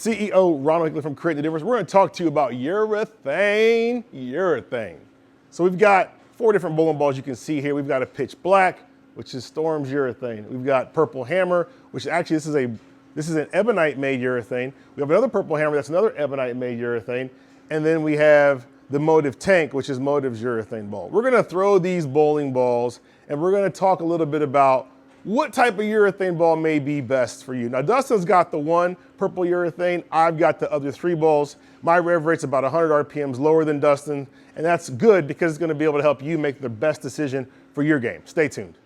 CEO Ronald Hickley from Creating the Difference. We're going to talk to you about urethane. So we've got 4 different bowling balls you can see here. We've got a pitch black, which is Storm's urethane. We've got purple hammer, which actually this is an ebonite-made urethane. We have another purple hammer, that's another ebonite-made urethane. And then we have the Motive tank, which is Motive's urethane ball. We're going to throw these bowling balls, and we're going to talk a little bit about what type of urethane ball may be best for you. Now, Dustin's got the 1 purple urethane. I've got the other 3 balls. My rev rate's about 100 RPMs lower than Dustin, and that's good because it's going to be able to help you make the best decision for your game. Stay tuned.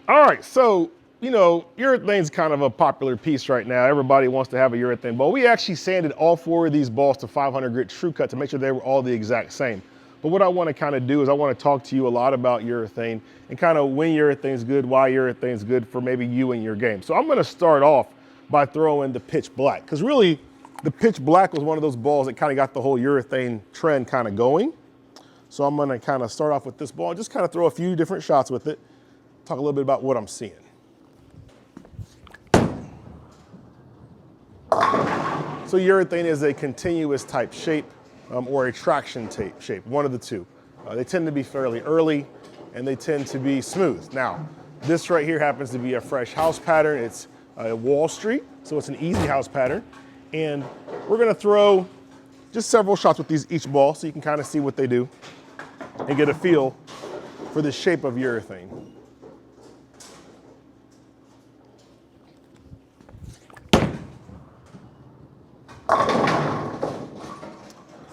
All right, so, urethane's kind of a popular piece right now. Everybody wants to have a urethane ball. We actually sanded all 4 of these balls to 500 grit True Cut to make sure they were all the exact same. But what I want to kind of do is I want to talk to you a lot about urethane and kind of when urethane's good, why urethane's good for maybe you and your game. So I'm going to start off by throwing the pitch black, because really the pitch black was one of those balls that kind of got the whole urethane trend kind of going. So I'm going to kind of start off with this ball and just kind of throw a few different shots with it, talk a little bit about what I'm seeing. So urethane is a continuous type shape. Or a traction tape shape, one of the two. They tend to be fairly early and they tend to be smooth. Now, this right here happens to be a fresh house pattern. It's a Wall Street, so it's an easy house pattern. And we're gonna throw just several shots with each ball so you can kind of see what they do and get a feel for the shape of urethane.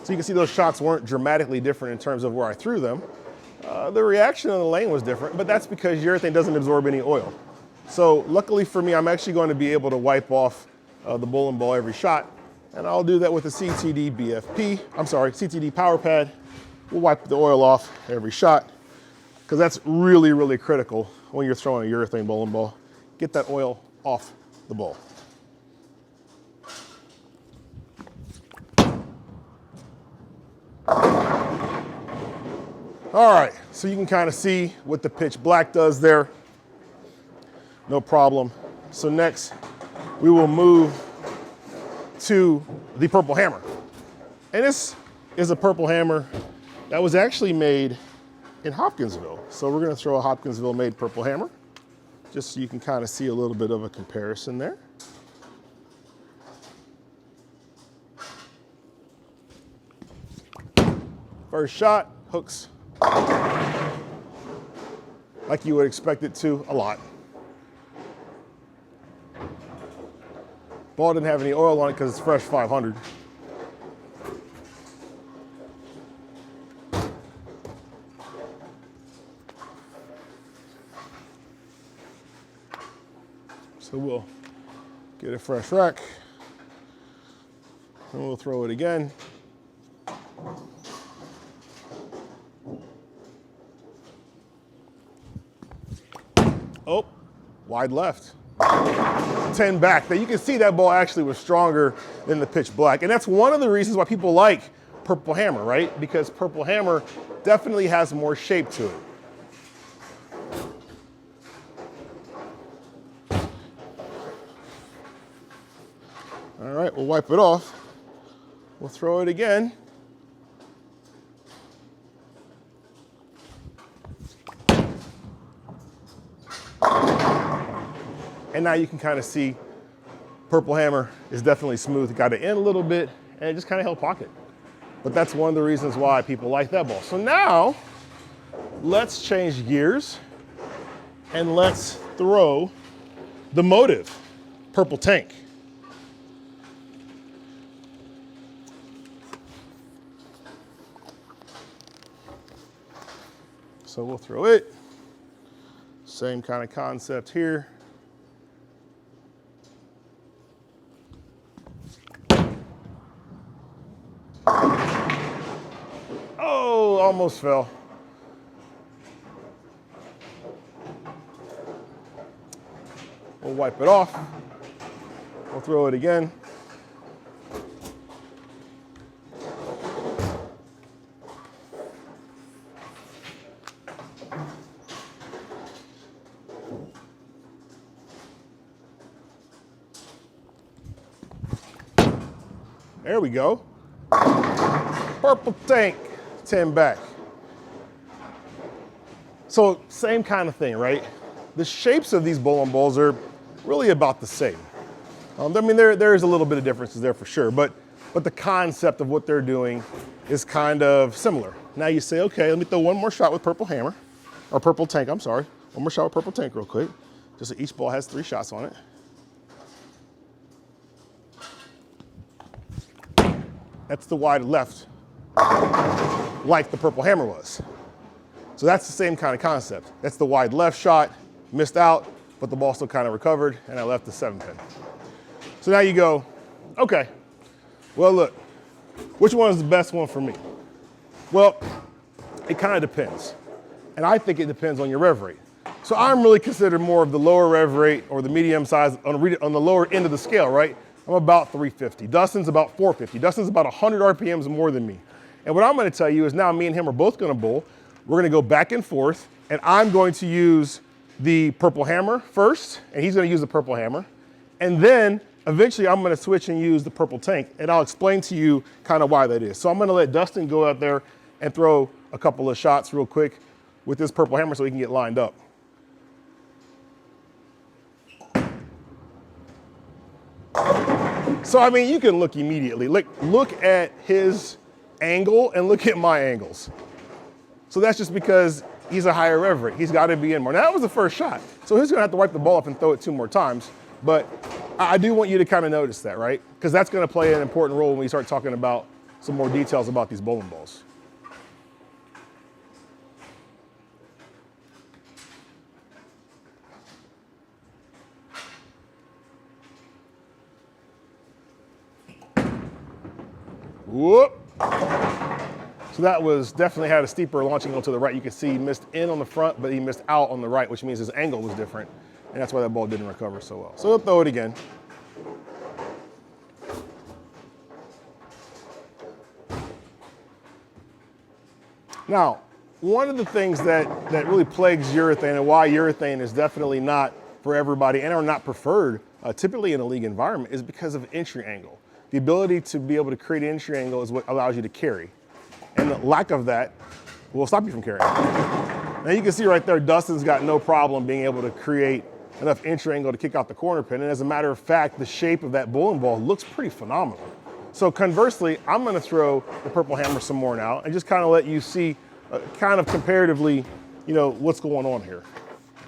So you can see those shots weren't dramatically different in terms of where I threw them. The reaction on the lane was different, but that's because urethane doesn't absorb any oil. So luckily for me, I'm actually going to be able to wipe off the bowling ball every shot. And I'll do that with the CTD Power Pad. We'll wipe the oil off every shot because that's really, really critical when you're throwing a urethane bowling ball. Get that oil off the ball. All right, so you can kind of see what the pitch black does there. No problem. So next, we will move to the purple hammer. And this is a purple hammer that was actually made in Hopkinsville. So we're gonna throw a Hopkinsville made purple hammer, just so you can kind of see a little bit of a comparison there. First shot, hooks like you would expect it to, a lot. Ball didn't have any oil on it because it's fresh 500. So we'll get a fresh rack and we'll throw it again. Oh, wide left. 10 back. Now you can see that ball actually was stronger than the pitch black. And that's one of the reasons why people like purple hammer, right? Because purple hammer definitely has more shape to it. All right, we'll wipe it off. We'll throw it again. And now you can kind of see purple hammer is definitely smooth. It got it in a little bit and it just kind of held pocket. But that's one of the reasons why people like that ball. So now let's change gears and let's throw the Motive purple tank. So we'll throw it. Same kind of concept here. Oh, almost fell. We'll wipe it off. We'll throw it again. There we go. Purple tank, 10 back. So same kind of thing, right? The shapes of these bowling balls are really about the same. I mean, there's a little bit of differences there for sure, but the concept of what they're doing is kind of similar. Now you say, okay, let me throw one more shot with purple hammer, or purple tank, I'm sorry. One more shot with purple tank real quick. Just so each ball has 3 shots on it. That's the wide left, like the purple hammer was. So that's the same kind of concept. That's the wide left shot, missed out, but the ball still kind of recovered, and I left the 7-pin. So now you go, okay, well look, which one is the best one for me? Well, it kind of depends. And I think it depends on your rev rate. So I'm really considered more of the lower rev rate or the medium size on the lower end of the scale, right? I'm about 350. Dustin's about 450. Dustin's about 100 RPMs more than me. And what I'm gonna tell you is now me and him are both gonna bowl. We're gonna go back and forth, and I'm going to use the purple hammer first, and he's gonna use the purple hammer. And then eventually I'm gonna switch and use the purple tank, and I'll explain to you kind of why that is. So I'm gonna let Dustin go out there and throw a couple of shots real quick with this purple hammer so he can get lined up. So I mean, you can look immediately. Look at his angle and look at my angles. So that's just because he's a higher rev rate. He's got to be in more. Now that was the first shot. So he's gonna have to wipe the ball up and throw it 2 more times. But I do want you to kind of notice that, right? Because that's gonna play an important role when we start talking about some more details about these bowling balls. Whoop. So that was definitely had a steeper launching angle to the right. You can see he missed in on the front, but he missed out on the right, which means his angle was different. And that's why that ball didn't recover so well. So we'll throw it again. Now, one of the things that really plagues urethane and why urethane is definitely not for everybody and are not preferred typically in a league environment is because of entry angle. The ability to be able to create an entry angle is what allows you to carry. And the lack of that will stop you from carrying. Now you can see right there, Dustin's got no problem being able to create enough entry angle to kick out the corner pin. And as a matter of fact, the shape of that bowling ball looks pretty phenomenal. So conversely, I'm gonna throw the purple hammer some more now and just kind of let you see kind of comparatively, you know, what's going on here.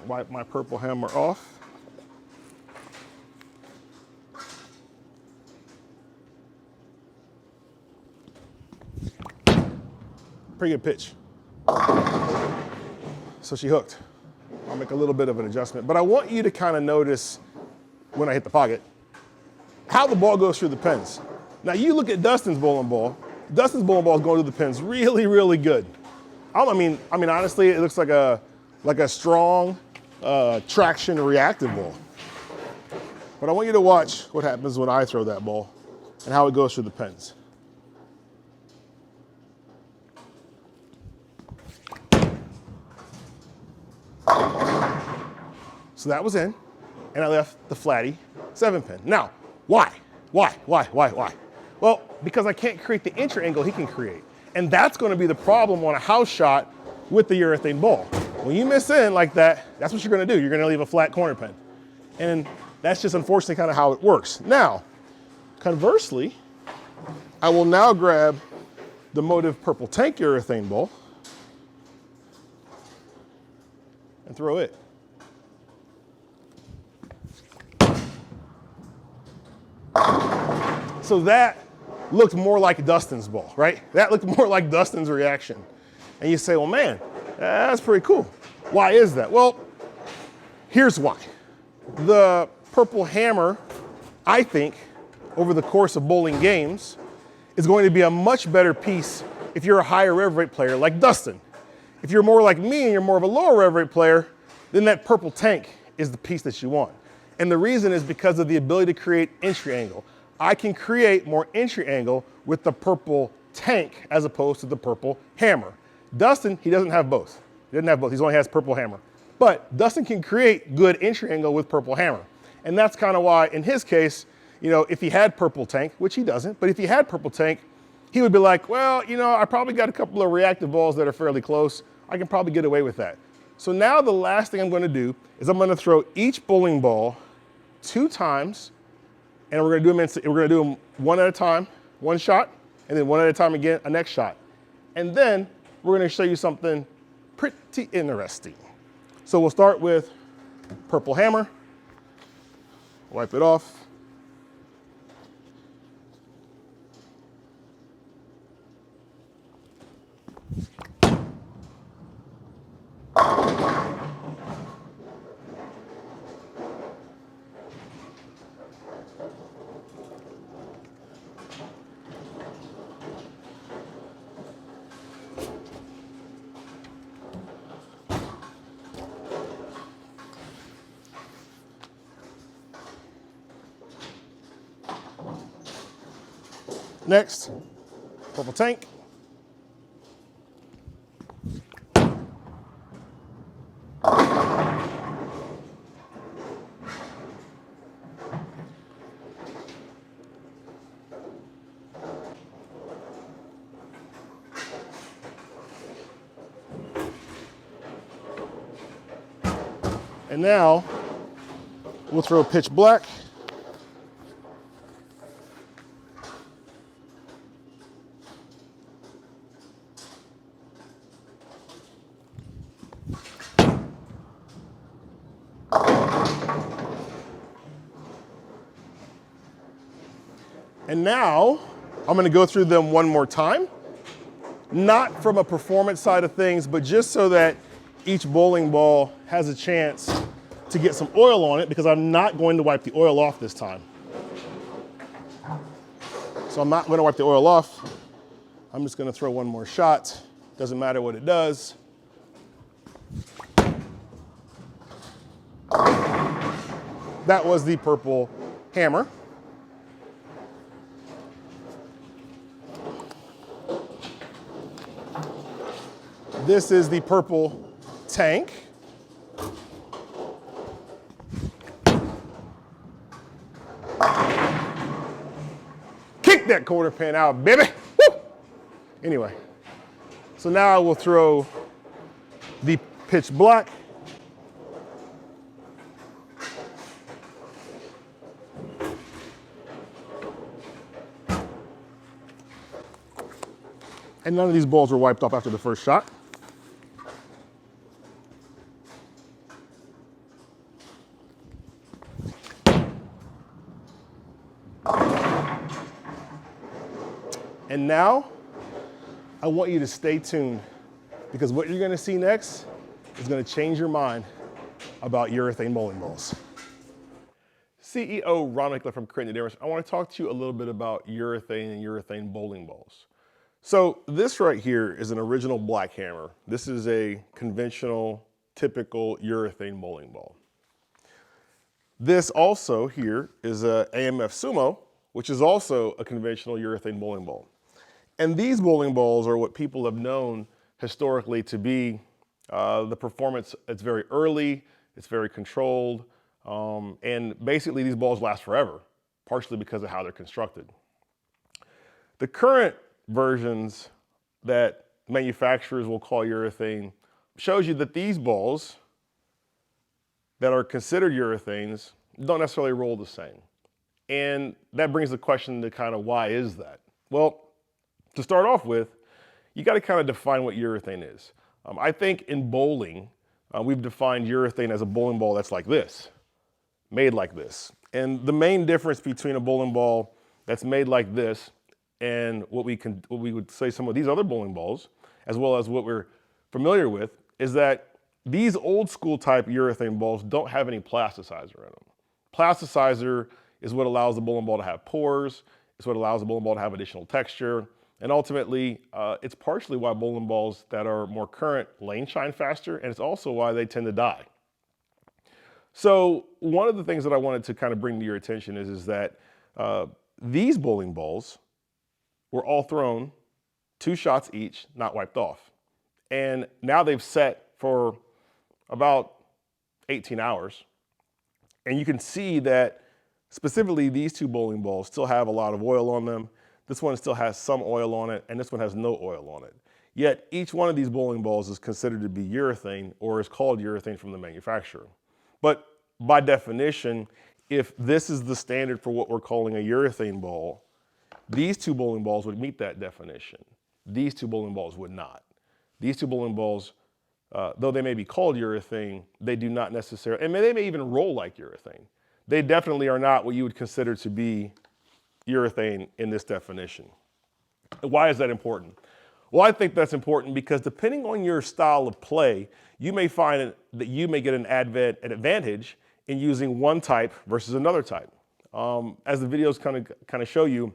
Wipe my purple hammer off. Pretty good pitch. So she hooked. I'll make a little bit of an adjustment, but I want you to kind of notice when I hit the pocket, how the ball goes through the pins. Now you look at Dustin's bowling ball. Dustin's bowling ball is going through the pins really, really good. I mean, honestly, it looks like a strong traction reactive ball. But I want you to watch what happens when I throw that ball and how it goes through the pins. So that was in, and I left the flatty 7-pin. Now, why? Well, because I can't create the entry angle he can create. And that's gonna be the problem on a house shot with the urethane ball. When you miss in like that, that's what you're gonna do. You're gonna leave a flat corner pin. And that's just unfortunately kind of how it works. Now, conversely, I will now grab the Motive Purple Tank urethane ball and throw it. So that looked more like Dustin's ball, right? That looked more like Dustin's reaction. And you say, well, man, that's pretty cool. Why is that? Well, here's why. The purple hammer, I think, over the course of bowling games, is going to be a much better piece if you're a higher rev rate player like Dustin. If you're more like me and you're more of a lower rev rate player, then that purple tank is the piece that you want. And the reason is because of the ability to create entry angle. I can create more entry angle with the purple tank as opposed to the purple hammer. Dustin, he doesn't have both. He doesn't have both, he only has purple hammer. But Dustin can create good entry angle with purple hammer. And that's kind of why, in his case, You know, if he had purple tank, which he doesn't, but if he had purple tank, he would be like, well, you know, I probably got a couple of reactive balls that are fairly close. I can probably get away with that. So now the last thing I'm going to do is I'm going to throw each bowling ball 2 times, and we're going to do them one at a time, one shot, and then one at a time again, a next shot. And then we're going to show you something pretty interesting. So we'll start with purple hammer, wipe it off. Next, purple tank. And now we'll throw pitch black. And now I'm going to go through them one more time, not from a performance side of things, but just so that each bowling ball has a chance to get some oil on it, because I'm not going to wipe the oil off this time. So I'm not going to wipe the oil off. I'm just going to throw one more shot. Doesn't matter what it does. That was the purple hammer. This is the purple tank. Kick that quarter pin out, baby. Woo! Anyway, so now I will throw the pitch black. And none of these balls were wiped off after the first shot. And now, I want you to stay tuned, because what you're going to see next is going to change your mind about urethane bowling balls. CEO Ron Mickler from Creating the Difference. I want to talk to you a little bit about urethane and urethane bowling balls. So this right here is an original black hammer. This is a conventional, typical urethane bowling ball. This also here is a AMF Sumo, which is also a conventional urethane bowling ball. And these bowling balls are what people have known historically to be the performance. It's very early, it's very controlled, and basically these balls last forever, partially because of how they're constructed. The current versions that manufacturers will call urethane shows you that these balls that are considered urethanes don't necessarily roll the same. And that brings the question to kind of why is that? Well, to start off with, you got to kind of define what urethane is. I think in bowling, we've defined urethane as a bowling ball that's like this, made like this. And the main difference between a bowling ball that's made like this and what we would say some of these other bowling balls, as well as what we're familiar with, is that these old school type urethane balls don't have any plasticizer in them. Plasticizer is what allows the bowling ball to have pores. It's what allows the bowling ball to have additional texture. And ultimately, it's partially why bowling balls that are more current lane shine faster, and it's also why they tend to die. So one of the things that I wanted to kind of bring to your attention is that these bowling balls were all thrown 2 shots each, not wiped off. And now they've set for about 18 hours. And you can see that Specifically, these two bowling balls still have a lot of oil on them. This one still has some oil on it, and this one has no oil on it. Yet each one of these bowling balls is considered to be urethane, or is called urethane from the manufacturer. But by definition, if this is the standard for what we're calling a urethane ball, these two bowling balls would meet that definition. These two bowling balls would not. These two bowling balls, though they may be called urethane, they do not necessarily, and they may even roll like urethane. They definitely are not what you would consider to be urethane in this definition. Why is that important? Well, I think that's important because depending on your style of play, you may find that you may get an advantage in using one type versus another type. As the videos kind of show you,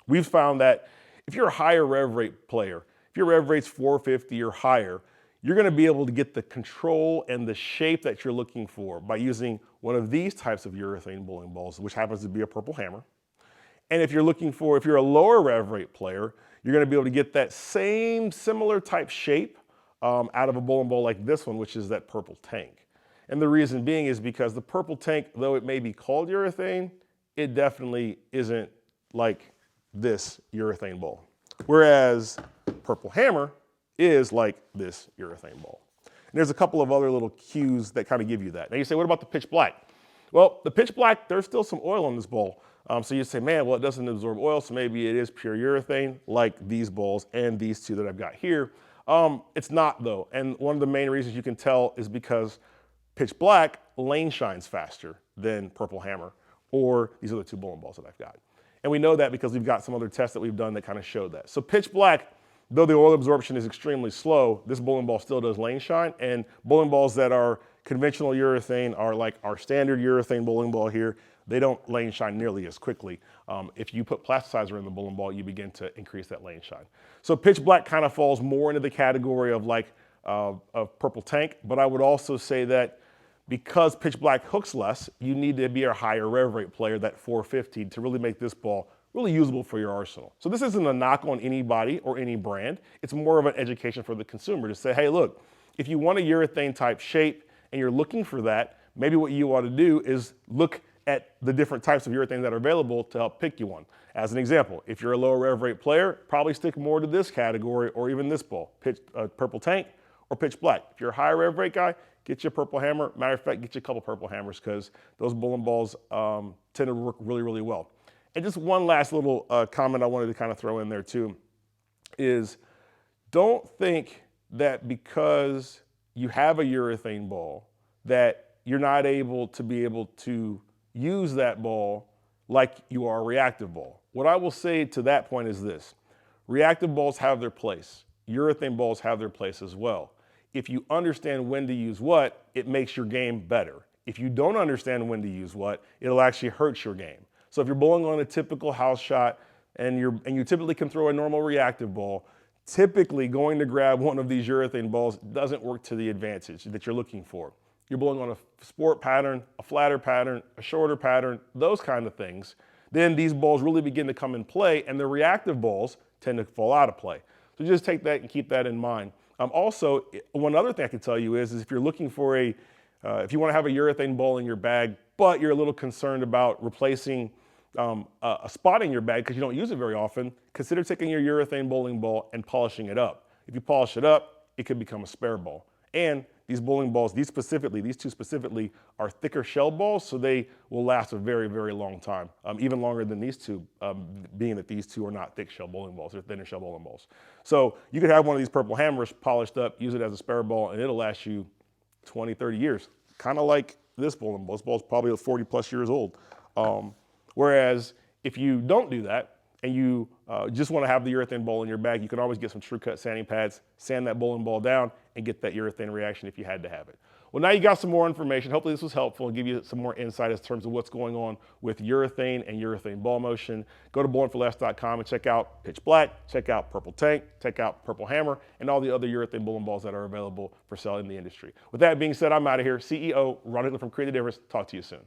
we've found that if you're a higher rev rate player, if your rev rate's 450 or higher, you're going to be able to get the control and the shape that you're looking for by using one of these types of urethane bowling balls, which happens to be a purple hammer. And if you're a lower rev rate player, you're going to be able to get that same similar type shape out of a bowling ball like this one, which is that purple tank. And the reason being is because the purple tank, though it may be called urethane, it definitely isn't like this urethane ball. Whereas purple hammer is like this urethane ball. And there's a couple of other little cues that kind of give you that. Now you say, what about the pitch black? Well, the pitch black, there's still some oil in this ball. So you say, man, well, it doesn't absorb oil, so maybe it is pure urethane, like these balls and these two that I've got here. It's not, though. And one of the main reasons you can tell is because pitch black lane shines faster than purple hammer or these other two bowling balls that I've got. And we know that because we've got some other tests that we've done that kind of showed that. So pitch black, though the oil absorption is extremely slow, this bowling ball still does lane shine. And bowling balls that are conventional urethane are like our standard urethane bowling ball here. They don't lane shine nearly as quickly. If you put plasticizer in the bowling ball, you begin to increase that lane shine. So pitch black kind of falls more into the category of like of purple tank, but I would also say that because pitch black hooks less, you need to be a higher rev rate player, that 450, to really make this ball really usable for your arsenal. So this isn't a knock on anybody or any brand. It's more of an education for the consumer to say, hey, look, if you want a urethane type shape and you're looking for that, maybe what you ought to do is look at the different types of urethane that are available to help pick you one. As an example, if you're a lower rev rate player, probably stick more to this category or even this ball, purple tank or pitch black. If you're a higher rev rate guy, get you a purple hammer. Matter of fact, get you a couple purple hammers because those bowling balls tend to work really, really well. And just one last little comment I wanted to kind of throw in there too is don't think that because you have a urethane ball that you're not able to use that ball like you are a reactive ball. What I will say to that point is this: reactive balls have their place. Urethane balls have their place as well. If you understand when to use what, it makes your game better. If you don't understand when to use what, it'll actually hurt your game. So if you're bowling on a typical house shot and you typically can throw a normal reactive ball, typically going to grab one of these urethane balls doesn't work to the advantage that you're looking for. You're bowling on a sport pattern, a flatter pattern, a shorter pattern, those kind of things. Then these balls really begin to come in play, and the reactive balls tend to fall out of play. So just take that and keep that in mind. Also, one other thing I can tell you is if you're looking for if you want to have a urethane ball in your bag, but you're a little concerned about replacing a spot in your bag because you don't use it very often, consider taking your urethane bowling ball and polishing it up. If you polish it up, it could become a spare ball. And these bowling balls, these two specifically, are thicker shell balls, so they will last a very, very long time, even longer than these two, being that these two are not thick shell bowling balls, they're thinner shell bowling balls. So you could have one of these purple hammers polished up, use it as a spare ball, and it'll last you 20, 30 years. Kind of like this bowling ball. This ball's probably 40 plus years old. Whereas if you don't do that, and you just want to have the urethane ball in your bag, you can always get some True Cut sanding pads, sand that bowling ball down, and get that urethane reaction if you had to have it. Well, now you got some more information. Hopefully this was helpful and give you some more insight in terms of what's going on with urethane and urethane ball motion. Go to bowlingforless.com and check out Pitch Black, check out Purple Tank, check out Purple Hammer, and all the other urethane bowling balls that are available for sale in the industry. With that being said, I'm out of here. CEO Ron Hickler from Create the Difference. Talk to you soon.